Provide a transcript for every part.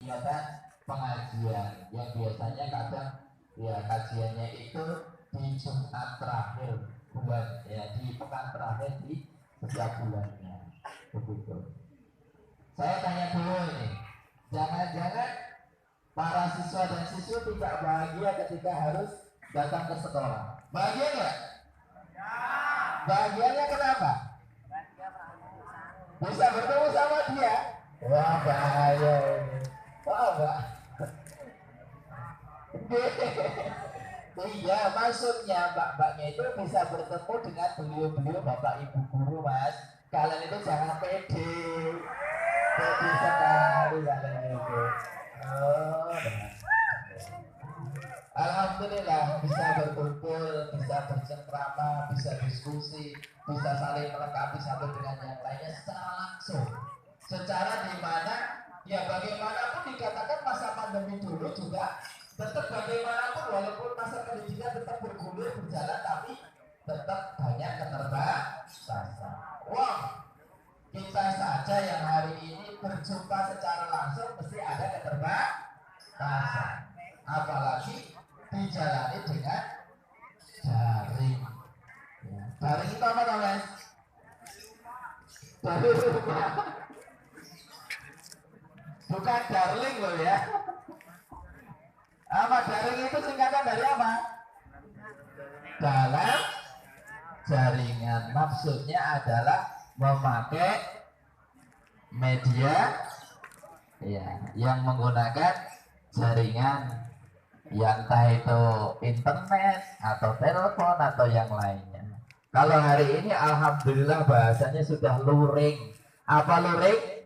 kegiatan pengajian yang biasanya kadang ya kajiannya itu di Jumat terakhir bulan ya, di pekan terakhir di setiap bulannya begitu. Saya tanya dulu ini, jangan-jangan para siswa dan siswa tidak bahagia ketika harus datang ke sekolah? Bahagia nggak? Bahagianya kenapa? Bisa bertemu sama dia. Wah bahaya ini. Wah enggak. Iya, maksudnya mbak-mbaknya itu bisa bertemu dengan beliau-beliau bapak ibu guru, mas. Kalian itu jangan pede sekali kalian itu. Oh, alhamdulillah bisa berkumpul, bisa bercengkrama, bisa diskusi, bisa saling melengkapi satu dengan yang lainnya secara langsung. Secara di mana ya bagaimanapun dikatakan masa pandemi dulu juga tetap bagaimanapun walaupun masa pendidikan tetap bergulir berjalan tapi tetap banyak keterbatasan. Wah, kita saja yang hari ini berjumpa secara langsung mesti ada keterbatasan, apalagi dijalani dengan daring. Ya. Daring itu apa namanya? Daring bukan darling loh ya. Apa daring itu singkatan dari apa? Dalam jaringan, maksudnya adalah memakai media ya yang menggunakan jaringan yang entah itu internet atau telepon atau yang lainnya. Kalau hari ini alhamdulillah bahasanya sudah luring. Apa luring?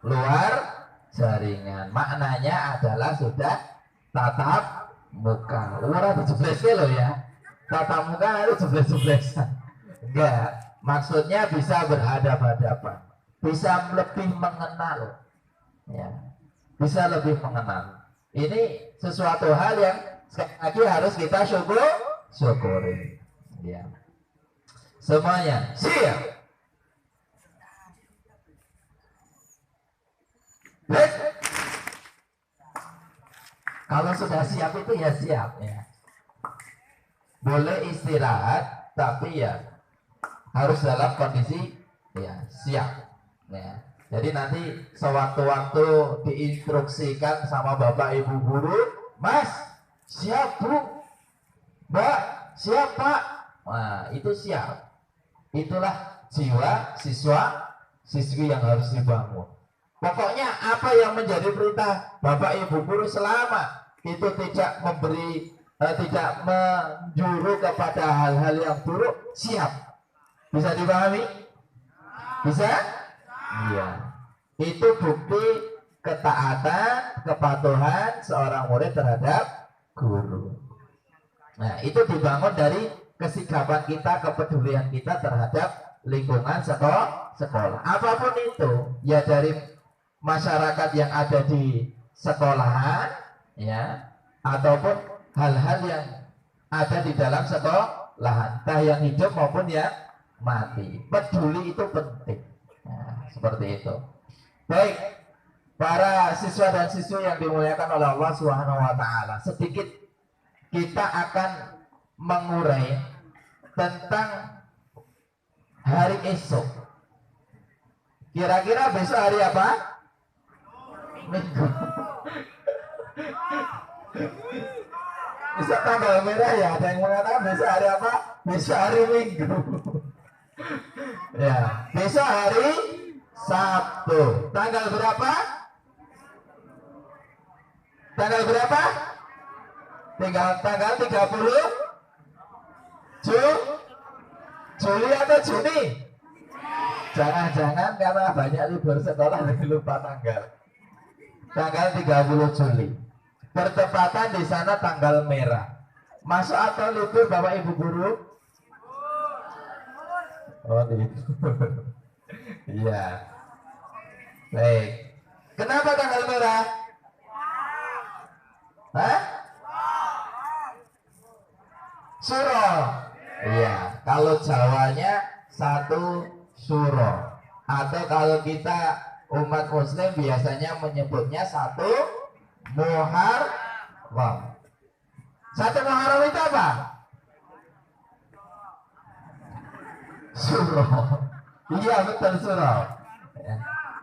Luar jaringan. Maknanya adalah sudah tatap muka. Luar 17 loh ya. Tatap muka itu 17. Enggak. Maksudnya bisa berhadapan-hadapan. Bisa lebih mengenal. Ya. Bisa lebih mengenal. Ini sesuatu hal yang sekali lagi harus kita syukuri. Ya. Semuanya siap. Kalau sudah siap itu ya siap ya. Boleh istirahat tapi ya harus dalam kondisi ya siap ya. Jadi nanti sewaktu-waktu diinstruksikan sama bapak ibu guru, mas siap bu, mbak siap pak, nah itu siap. Itulah jiwa siswa siswi yang harus dibangun. Pokoknya apa yang menjadi perintah bapak ibu guru selama itu tidak memberi tidak menjuru kepada hal-hal yang buruk, siap. Bisa dipahami? Bisa? Iya. Itu bukti ketaatan, kepatuhan seorang murid terhadap guru. Nah, itu dibangun dari kesikapan kita, kepedulian kita terhadap lingkungan sekolah. Apapun itu, ya dari masyarakat yang ada di sekolahan, ya, ataupun hal-hal yang ada di dalam sekolahan, entah yang hidup maupun yang mati. Peduli itu penting. Nah, seperti itu. Baik, para siswa dan siswi yang dimuliakan oleh Allah Subhanahu wa taala, sedikit kita akan mengurai tentang hari esok. Kira-kira besok hari apa? Minggu. Besok tanggal merah ya, ada yang mengatakan besok hari apa? Besok hari Minggu. Ya, besok hari Sabtu. Tanggal berapa? Tanggal berapa? Tanggal 30 Juli atau Juni? Jangan-jangan karena banyak libur sekolah jadi lupa tanggal. Tanggal 30 Juli. Bertepatan di sana tanggal merah. Masuk atau libur Bapak Ibu guru? Oh itu. Iya. Baik. Kenapa tanggal merah? Hah? Suro. Iya. Kalau Jawanya 1 Suro. Atau kalau kita umat muslim biasanya menyebutnya 1 Muharram. 1 Muharram itu apa? Surah. Iya betul surah.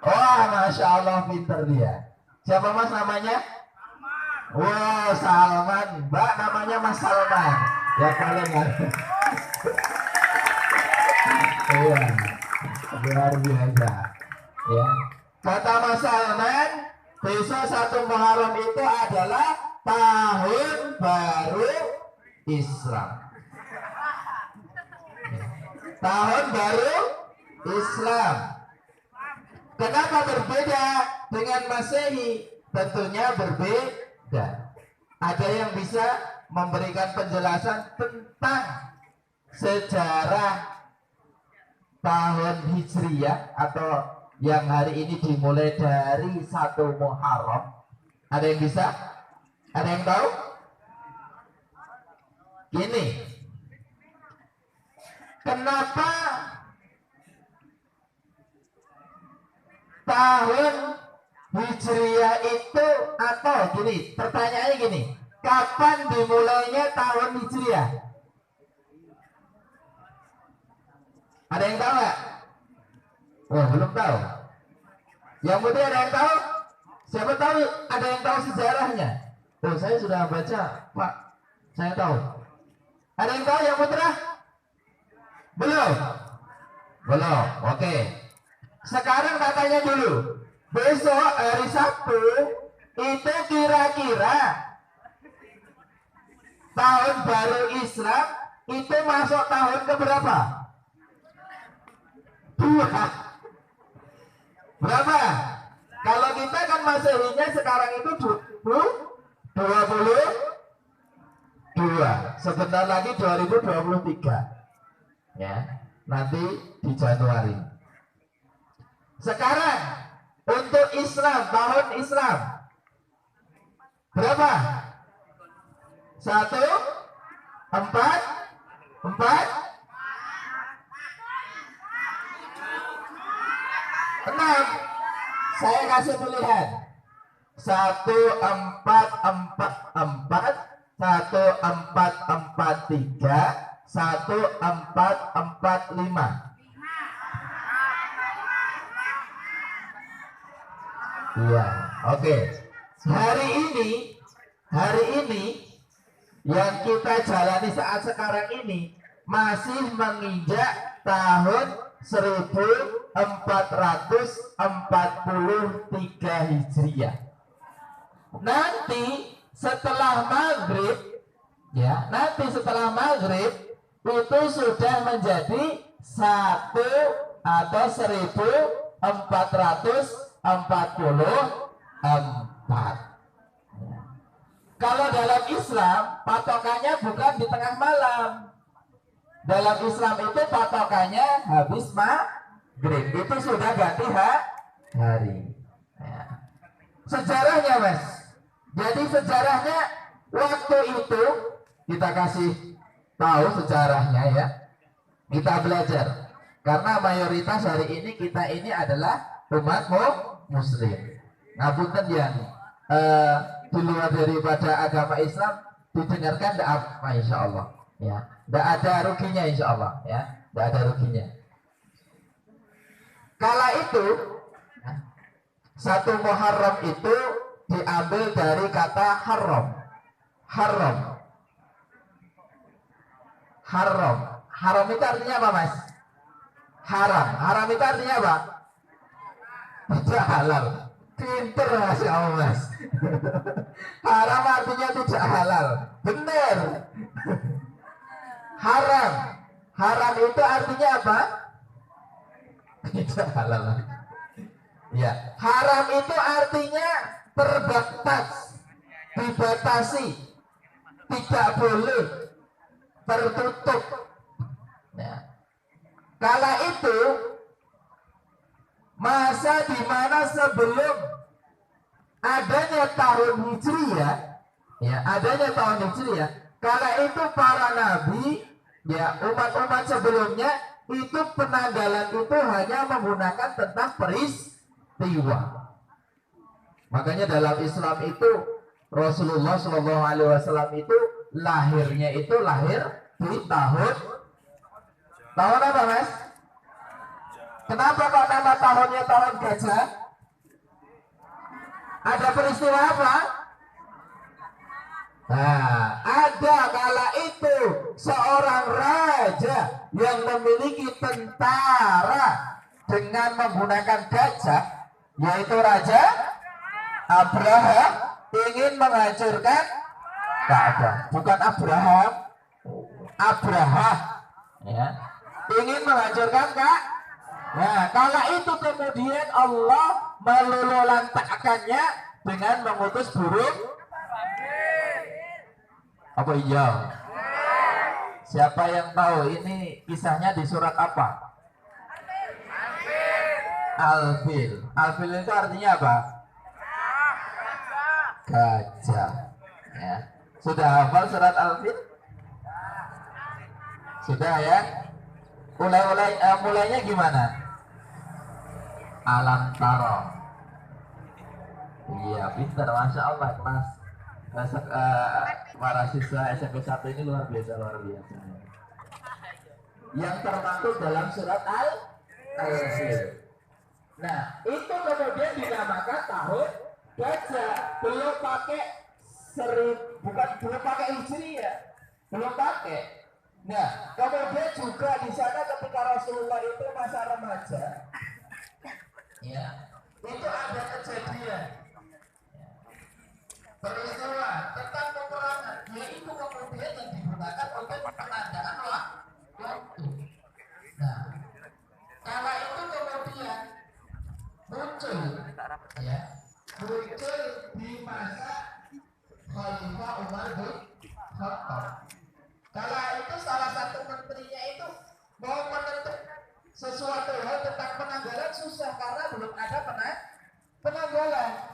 Oh, Masya Allah pinter dia. Siapa mas namanya? Wow, Salman. Mbak namanya Mas Salman. Ya kalian kan. Iya, luar biasa. Ya. Kata Mas Salman, besok 1 Muharram itu adalah tahun baru Islam. Tahun baru Islam. Kenapa berbeda dengan Masehi? Tentunya berbeda. Ada yang bisa memberikan penjelasan tentang sejarah tahun Hijriyah atau yang hari ini dimulai dari 1 Muharram. Ada yang bisa? Ada yang tahu? Gini, kenapa tahun Hijriyah itu, atau gini, pertanyaannya gini, kapan dimulainya tahun Hijriyah? Ada yang tahu nggak? Oh, belum tahu. Yang putih ada yang tahu? Siapa tahu? Ada yang tahu sejarahnya? Oh, saya sudah baca, Pak. Saya tahu. Ada yang tahu yang putra? Belum? Belum. Oke. Sekarang katanya dulu. Besok hari Sabtu itu kira-kira tahun baru Islam itu masuk tahun keberapa? 2. Berapa? Kalau kita kan Masehinya sekarang itu 22. Sebentar lagi 2023. Ya, nanti di Januari. Sekarang untuk Islam, tahun Islam berapa? 1, 4, 6. Saya kasih pilihan 1, 4, 4, 4, 1, 4, 4, 3, 1, 4, 4, 5. Iya, oke. Hari ini yang kita jalani saat sekarang ini masih menginjak tahun 1443 Hijriah. Nanti setelah maghrib itu sudah menjadi 1 atau 1444. Kalau dalam Islam patokannya bukan di tengah malam. Dalam Islam itu patokannya habis maghrib, itu sudah ganti hari. Ya. Sejarahnya mas, jadi sejarahnya waktu itu kita kasih tahu sejarahnya ya. Kita belajar karena mayoritas hari ini kita ini adalah umat muslim. Ngapunten yang di luar daripada agama Islam didengarkan tidak apa insya Allah ya, tidak ada ruginya insya Allah ya, tidak ada ruginya. Kala itu 1 Muharram itu diambil dari kata haram. Haram itu artinya apa mas? Haram itu artinya apa? Tidak halal. Pinter masya Allah mas. Haram artinya tidak halal. Benar. Haram itu artinya apa? Tidak halal. Ya, haram itu artinya terbatas, dibatasi, tidak boleh, tertutup. Ya. Kala itu masa di mana sebelum adanya tahun Hijriyah, ya, kala itu para nabi, ya, umat-umat sebelumnya itu penanggalan itu hanya menggunakan tentang peristiwa. Makanya dalam Islam itu Rasulullah Shallallahu Alaihi Wasallam itu lahirnya itu lahir di tahun apa mas? Kenapa kok nama tahunnya tahun gajah? Ada peristiwa apa? Nah, ada kala itu seorang raja yang memiliki tentara dengan menggunakan gajah, yaitu Raja Abraham, ingin menghancurkan Ka'bah. Bukan Abraham, Abraham, ya, ingin menghancurkan Ka'bah. Nah, kala itu kemudian Allah meluluhlantakkannya dengan mengutus burung. Apa iya? Siapa yang tahu ini kisahnya di surat apa? Al-Fil. Al-Fil itu artinya apa? Gajah. Ya. Sudah hafal surat Al-Fil? Sudah ya? Mulainya gimana? Alam taro. Iya, pintar, masya Allah, kelas para siswa SMP 1 ini luar biasa. Yang termaktub dalam surat Al-Fil. Nah, itu kemudian dinamakan tahun gajah. Belum pakai belum pakai hijriah, belum pakai. Nah, kemudian juga di sana ketika Rasulullah itu masa remaja, ya, itu ada kejadian peristiwa tentang peperangan, yaitu kemudian yang digunakan untuk penandaan waktu. Nah, kala itu kemudian muncul, ya, muncul di masa Khalifah Umar bin Khattab. Kala itu salah satu menterinya itu mau menentukan sesuatu hal tentang penanggalan susah karena belum ada penanggalan.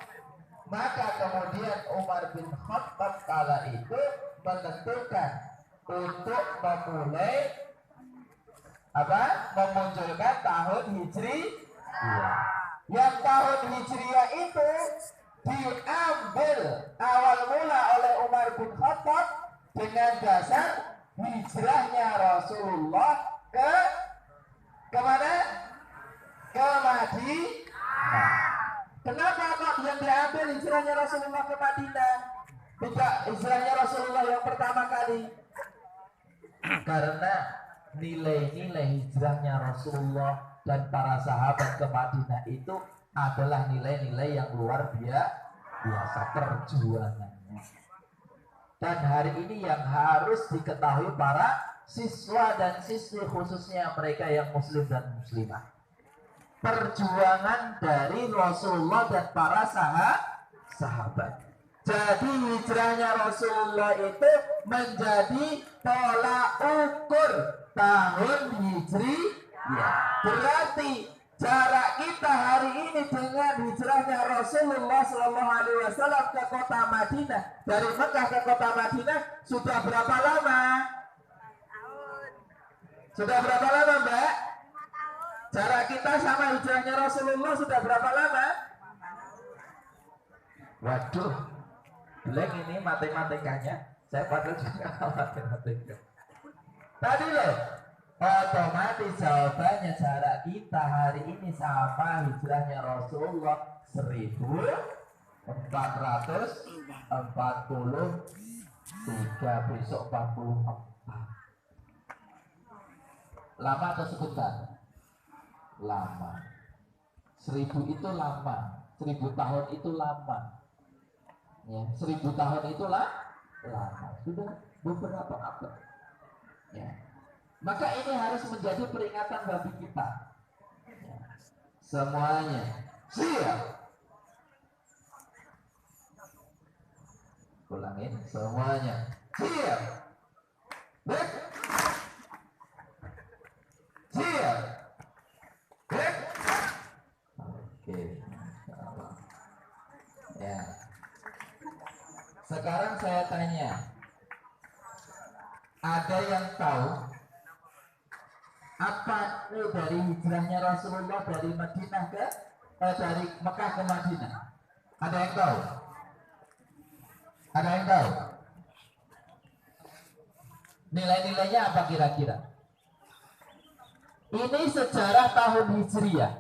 Maka kemudian Umar bin Khattab kala itu menentukan untuk memulai memunculkan tahun Hijriah. Yang tahun Hijriah itu diambil awal mula oleh Umar bin Khattab dengan dasar hijrahnya Rasulullah kemana? Ke Madinah. Kenapa kok yang diambil hijrahnya Rasulullah ke Madinah? Tidak hijrahnya Rasulullah yang pertama kali. Karena nilai-nilai hijrahnya Rasulullah dan para sahabat ke Madinah itu adalah nilai-nilai yang luar biasa, perjuangannya. Dan hari ini yang harus diketahui para siswa dan siswi, khususnya mereka yang muslim dan muslimah, perjuangan dari Rasulullah dan para sahabat. Jadi hijrahnya Rasulullah itu menjadi tolak ukur tahun Hijriah. Berarti jarak kita hari ini dengan hijrahnya Rasulullah SAW ke kota Madinah, dari Mekah ke kota Madinah, sudah berapa lama? Sudah berapa lama, Mbak? Jarak kita sama hijrahnya Rasulullah sudah berapa lama? Waduh, Blank ini matematikanya. Saya padahal juga matematika. Tadi loh, otomatis jawabannya jarak kita hari ini sama hijrahnya Rasulullah 1443, besok 44. Lama atau sebentar? Lama. 1000 itu lama, 1000 tahun itu lama, ya, 1000 tahun itulah lama, sudah beberapa abad, ya. Maka ini harus menjadi peringatan bagi kita, ya. Semuanya siap. Ulangin, semuanya siap. Baik. Siap. Baik. Oke. Ya. Sekarang saya tanya, ada yang tahu apa dari hijrahnya Rasulullah dari Madinah ke dari Mekah ke Madinah? Ada yang tahu? Ada yang tahu? Nilai-nilainya apa kira-kira? Ini sejarah tahun Hijriah.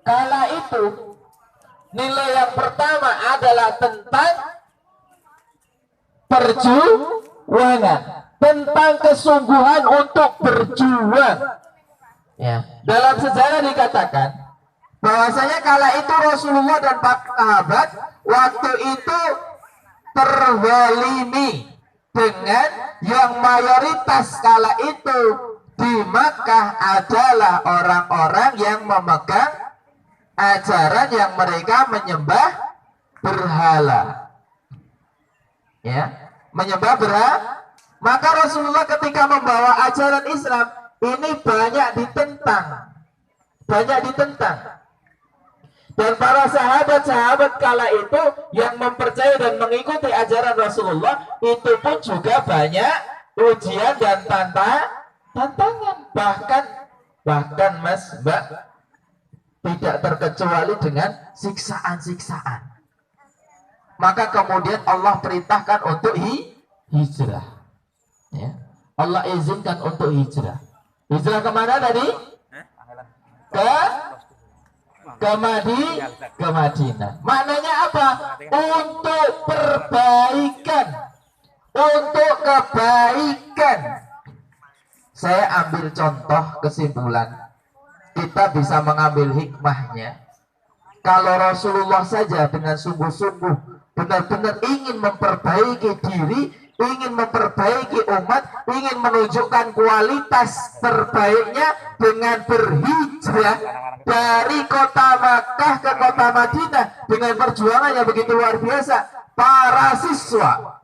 Kala itu nilai yang pertama adalah tentang perjuangan, tentang kesungguhan untuk berjuang. Ya. Dalam sejarah dikatakan bahwasanya kala itu Rasulullah dan para sahabat waktu itu terzalimi dengan yang mayoritas kala itu di Makkah adalah orang-orang yang memegang ajaran yang mereka menyembah berhala. Ya, menyembah berhala. Maka Rasulullah ketika membawa ajaran Islam ini banyak ditentang. Dan para sahabat-sahabat kala itu yang mempercayai dan mengikuti ajaran Rasulullah itu pun juga banyak ujian dan tantangan. Bahkan Mas, Mbak, tidak terkecuali dengan siksaan-siksaan. Maka kemudian Allah perintahkan untuk hijrah. Ya. Allah izinkan untuk hijrah. Hijrah kemana tadi? Ke Madinah. Maknanya apa? Untuk perbaikan, untuk kebaikan. Saya ambil contoh kesimpulan. Kita bisa mengambil hikmahnya. Kalau Rasulullah saja dengan sungguh-sungguh benar-benar ingin memperbaiki diri, ingin memperbaiki umat, ingin menunjukkan kualitas terbaiknya dengan berhijrah dari kota Makkah ke kota Madinah dengan perjuangannya begitu luar biasa. Para siswa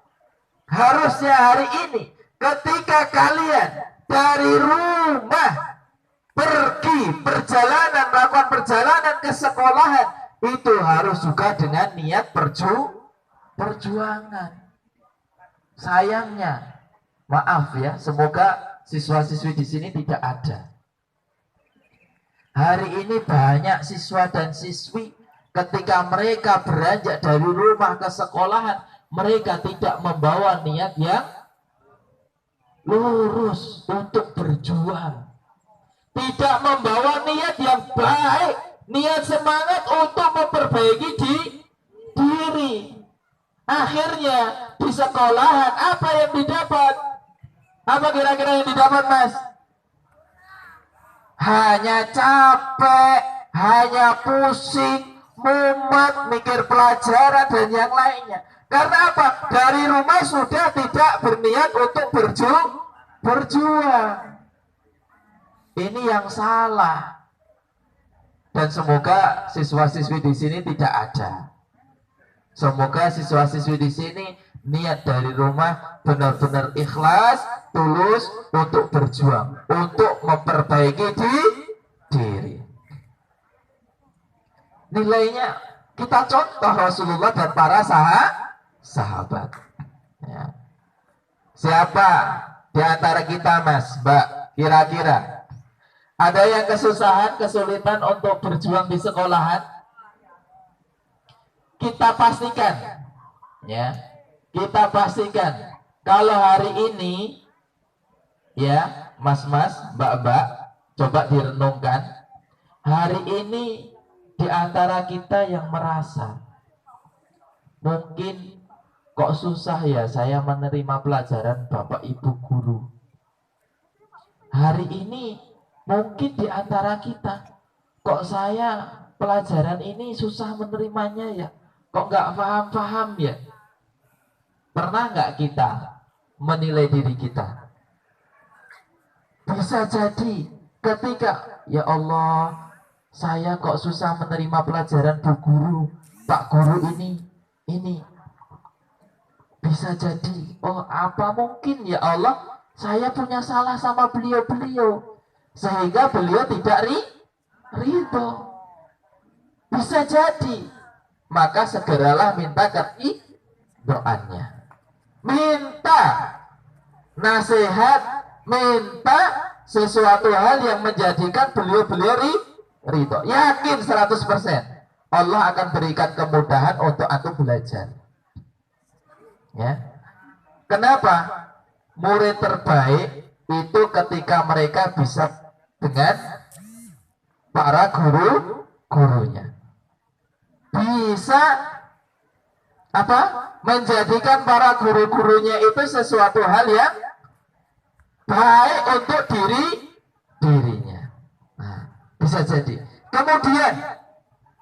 harusnya hari ini ketika kalian dari rumah pergi perjalanan, melakukan perjalanan ke sekolahan, itu harus juga dengan niat perjuangan. Sayangnya, maaf ya, semoga siswa-siswi di sini tidak ada. Hari ini banyak siswa dan siswi ketika mereka beranjak dari rumah ke sekolahan, mereka tidak membawa niat yang lurus untuk berjuang. Tidak membawa niat yang baik, niat semangat untuk memperbaiki diri. Akhirnya di sekolahan apa yang didapat? Apa kira-kira yang didapat, Mas? Hanya capek, hanya pusing, mumet, mikir pelajaran dan yang lainnya. Karena apa? Dari rumah sudah tidak berniat untuk berjuang. Ini yang salah. Dan semoga siswa-siswi di sini tidak ada. Semoga siswa-siswi di sini niat dari rumah benar-benar ikhlas, tulus untuk berjuang, untuk memperbaiki diri. Nilainya kita contoh Rasulullah dan para sahabat. Ya. Siapa di antara kita, Mas, Mbak, kira-kira ada yang kesusahan, kesulitan untuk berjuang di sekolahan? Kita pastikan, ya, kita pastikan kalau hari ini, ya, Mas-mas, Mbak-mbak, coba direnungkan, hari ini di antara kita yang merasa mungkin kok susah ya saya menerima pelajaran Bapak Ibu guru. Hari ini mungkin di antara kita, kok saya pelajaran ini susah menerimanya ya, kok nggak paham-paham ya. Pernah nggak kita menilai diri kita? Bisa jadi ketika, ya Allah, saya kok susah menerima pelajaran Bu Guru, Pak Guru ini. Bisa jadi, oh apa mungkin ya Allah, saya punya salah sama beliau-beliau, sehingga beliau tidak ridho. Bisa jadi. Maka segeralah minta doanya, minta nasihat, minta sesuatu hal yang menjadikan beliau-beliau ridho. Yakin 100%. Allah akan berikan kemudahan untuk antum belajar. Ya. Kenapa? Murid terbaik itu ketika mereka bisa dengan para gurunya. Bisa apa? Menjadikan para guru-gurunya itu sesuatu hal yang baik untuk dirinya. Nah, bisa jadi. Kemudian